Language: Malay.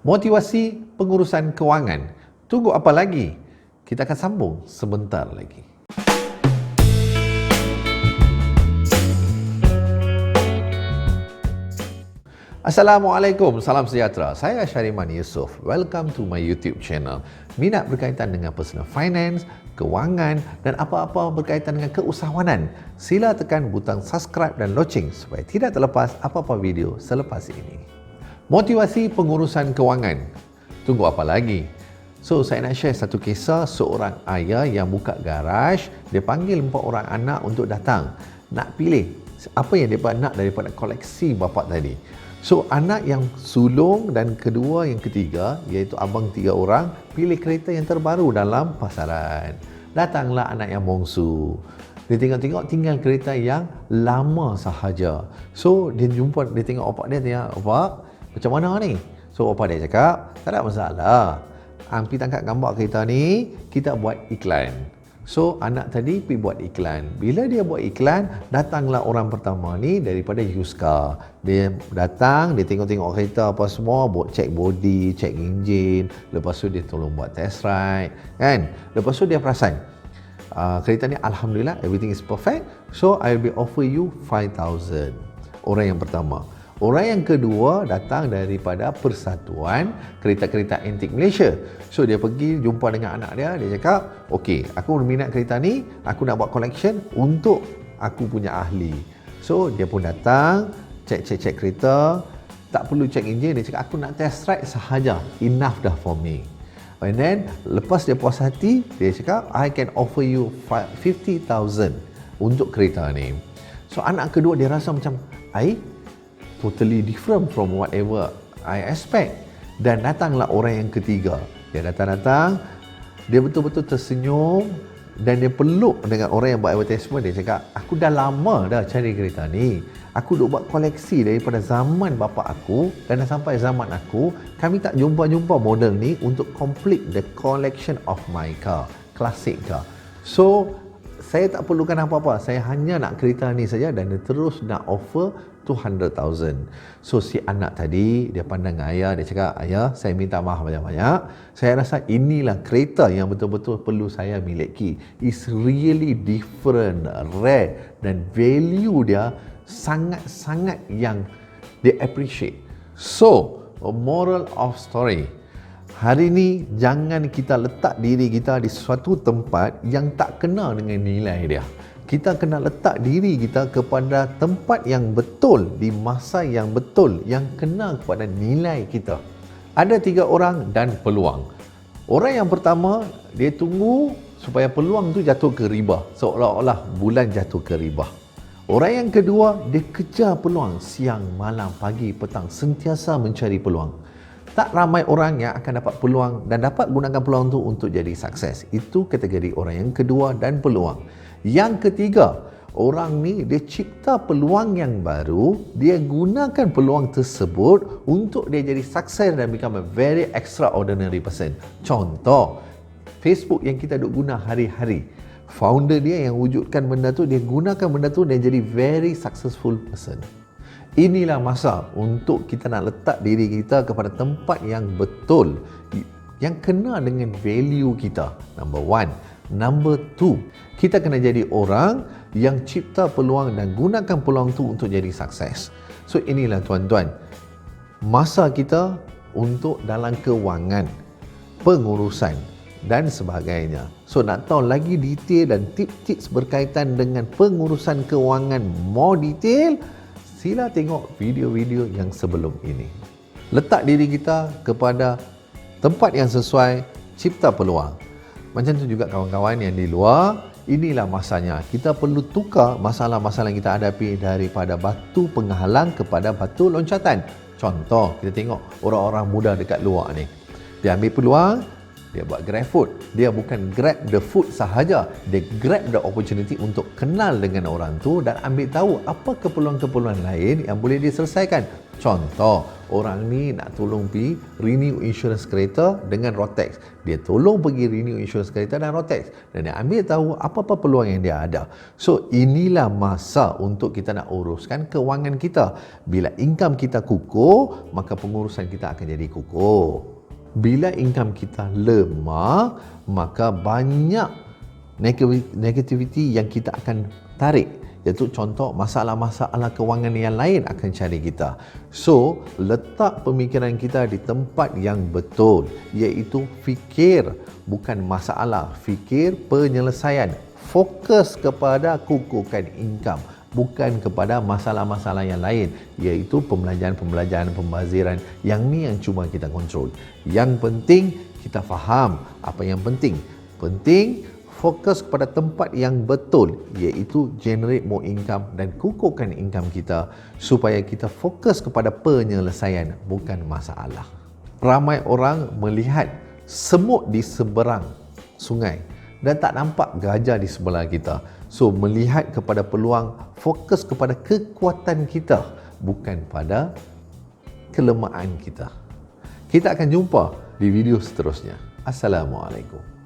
Motivasi pengurusan kewangan. Tunggu apa lagi? Kita akan sambung sebentar lagi. Assalamualaikum, salam sejahtera. Saya Syariman Yusof. Welcome to my YouTube channel. Minat berkaitan dengan personal finance, kewangan dan apa-apa berkaitan dengan keusahawanan, sila tekan butang subscribe dan loceng supaya tidak terlepas apa-apa video selepas ini. Motivasi pengurusan kewangan. Tunggu apa lagi? So, saya nak share satu kisah seorang ayah yang buka garaj. Dia panggil 4 orang anak untuk datang. Nak pilih apa yang mereka nak daripada koleksi bapa tadi. So, anak yang sulung dan kedua yang ketiga, iaitu abang 3 orang, pilih kereta yang terbaru dalam pasaran. Datanglah anak yang bongsu. Dia tengok-tengok tinggal kereta yang lama sahaja. So, dia tengok opak dia, tanya, "Opak, macam mana ni?" So, opak dia cakap, "Tak ada masalah. Ampi tangkap gambar kereta ni, kita buat iklan." So, anak tadi pergi buat iklan. Bila dia buat iklan, datanglah orang pertama ni daripada Yuska. Dia datang, dia tengok-tengok kereta apa semua, buat check body, check enjin. Lepas tu dia tolong buat test ride, kan? Lepas tu dia perasan, kereta ni alhamdulillah, everything is perfect. So, I'll be offer you 5,000. Orang yang pertama. Orang yang kedua datang daripada Persatuan Kereta-Kereta Antik Malaysia. So, dia pergi jumpa dengan anak dia. Dia cakap, "Okey, aku berminat kereta ni. Aku nak buat collection untuk aku punya ahli." So, dia pun datang, check kereta. Tak perlu check enjin. Dia cakap, "Aku nak test ride sahaja. Enough dah for me." And then, lepas dia puas hati, dia cakap, "I can offer you 50,000 untuk kereta ni." So, anak kedua dia rasa macam, totally different from whatever I expect. Dan datanglah orang yang ketiga. Dia datang, dia betul-betul tersenyum dan dia peluk dengan orang yang buat advertisement. Dia cakap, "Aku dah lama dah cari kereta ni. Aku duk buat koleksi daripada zaman bapa aku dan dah sampai zaman aku. Kami tak jumpa model ni untuk complete the collection of my car, classic car. So, saya tak perlukan apa-apa. Saya hanya nak kereta ni saja." Dan dia terus nak offer 200,000. So, si anak tadi, dia pandang ayah, dia cakap, "Ayah, saya minta maaf banyak-banyak. Saya rasa inilah kereta yang betul-betul perlu saya miliki. It's really different, rare dan value dia sangat-sangat yang dia appreciate." So, a moral of story. Hari ni, jangan kita letak diri kita di suatu tempat yang tak kena dengan nilai dia. Kita kena letak diri kita kepada tempat yang betul, di masa yang betul, yang kena kepada nilai kita. Ada 3 orang dan peluang. Orang yang pertama, dia tunggu supaya peluang tu jatuh ke riba. Seolah-olah bulan jatuh ke riba. Orang yang kedua, dia kejar peluang siang, malam, pagi, petang, sentiasa mencari peluang. Tak ramai orang yang akan dapat peluang dan dapat gunakan peluang tu untuk jadi sukses. Itu kategori orang yang kedua dan peluang. Yang ketiga, orang ni dia cipta peluang yang baru, dia gunakan peluang tersebut untuk dia jadi sukses dan become a very extraordinary person. Contoh, Facebook yang kita duk guna hari-hari. Founder dia yang wujudkan benda tu, dia gunakan benda tu dan jadi very successful person. Inilah masa untuk kita nak letak diri kita kepada tempat yang betul, yang kena dengan value kita. Number 1. Number 2, kita kena jadi orang yang cipta peluang dan gunakan peluang tu untuk jadi sukses. So, inilah tuan-tuan, masa kita untuk dalam kewangan, pengurusan dan sebagainya. So, nak tahu lagi detail dan tips-tips berkaitan dengan pengurusan kewangan more detail, sila tengok video-video yang sebelum ini. Letak diri kita kepada tempat yang sesuai, cipta peluang. Macam tu juga kawan-kawan yang di luar, inilah masanya. Kita perlu tukar masalah-masalah yang kita hadapi daripada batu penghalang kepada batu loncatan. Contoh, kita tengok orang-orang muda dekat luar ni. Dia ambil peluang, dia buat GrabFood. Dia bukan grab the food sahaja, dia grab the opportunity untuk kenal dengan orang tu dan ambil tahu apa keperluan-keperluan lain yang boleh diselesaikan. Contoh, orang ni nak tolong pergi renew insurans kereta dengan Rotex. Dia tolong pergi renew insurans kereta dan Rotex. Dan dia ambil tahu apa-apa peluang yang dia ada. So, inilah masa untuk kita nak uruskan kewangan kita. Bila income kita kukuh, maka pengurusan kita akan jadi kukuh. Bila income kita lemah, maka banyak negativity yang kita akan tarik. Iaitu contoh masalah-masalah kewangan yang lain akan cari kita. So, letak pemikiran kita di tempat yang betul, iaitu fikir bukan masalah, fikir penyelesaian. Fokus kepada kukuhkan income, bukan kepada masalah-masalah yang lain, iaitu pembelajaran pembaziran. Yang ni yang cuma kita kontrol. Yang penting kita faham apa yang penting. Penting fokus kepada tempat yang betul, iaitu generate more income dan kukuhkan income kita supaya kita fokus kepada penyelesaian, bukan masalah. Ramai orang melihat semut di seberang sungai dan tak nampak gajah di sebelah kita. So, melihat kepada peluang, fokus kepada kekuatan kita, bukan pada kelemahan kita. Kita akan jumpa di video seterusnya. Assalamualaikum.